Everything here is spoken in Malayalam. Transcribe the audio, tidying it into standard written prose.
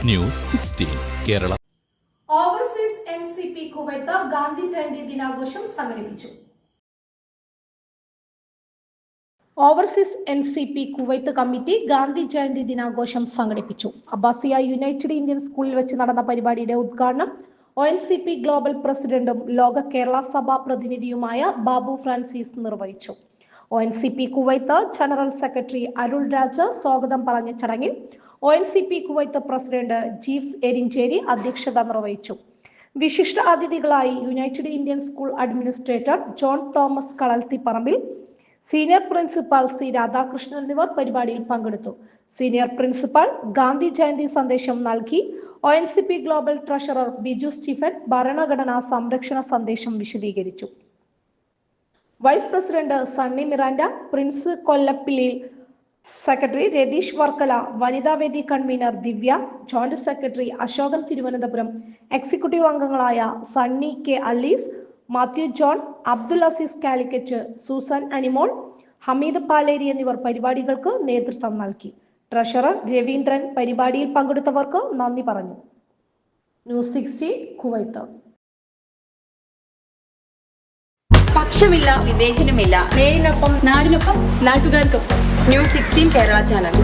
News 16 Kerala. Overseas NCP Kuwait Gandhi Jayanti ദിനാഘോഷം സംഘടിപ്പിച്ചു. Overseas NCP Kuwait committee Gandhi Jayanti ദിനാഘോഷം സംഘടിപ്പിച്ചു. അബ്ബാസിയ യുണൈറ്റഡ് ഇന്ത്യൻ സ്കൂളിൽ വെച്ച് നടന്ന പരിപാടിയുടെ ഉദ്ഘാടനം ONCP ഗ്ലോബൽ പ്രസിഡന്റും ലോക കേരള സഭ പ്രതിനിധിയുമായ ബാബു ഫ്രാൻസിസ് നിർവഹിച്ചു. ONCP Kuwait general secretary Arul Raj സ്വാഗതം പറഞ്ഞ ചടങ്ങിൽ ONCP Kuwait president Jeeves Erinjeri അധ്യക്ഷത നിർവഹിച്ചു. വിശിഷ്ട അതിഥികളായി united Indian school administrator John Thomas Kalathiparambil, senior principal C Radhakrishnan എന്നിവർ പരിപാടിയിൽ പങ്കെടുത്തു. സീനിയർ പ്രിൻസിപ്പൽ ഗാന്ധി ജയന്തി സന്ദേശം നൽകി. ONCP global treasurer Biju Stephen ഭരണഘടനാ സംരക്ഷണ സന്ദേശം വിശദീകരിച്ചു. Vice president Sunny Miranda, Prince Kollappallil, secretary Ratheesh Varkala, വനിതാവേദി convener Divya, joint secretary Ashokan Thiruvananthapuram, executive അംഗങ്ങളായ സണ്ണി കെ അലീസ്, മാത്യു ജോൺ, അബ്ദുൽ അസീസ് കാലിക്കറ്റ്, സൂസൻ അനിമോൾ, ഹമീദ് പാലേരി എന്നിവർ പരിപാടികൾക്ക് നേതൃത്വം നൽകി. ട്രഷറർ രവീന്ദ്രൻ പരിപാടിയിൽ പങ്കെടുത്തവർക്ക് നന്ദി പറഞ്ഞു. News 16 Kuwait. പക്ഷമില്ല, വിവേചനമില്ല. നേരിനൊപ്പം, നാടിനൊപ്പം, നാട്ടുകാർക്കൊപ്പം. News 16 Kerala channel.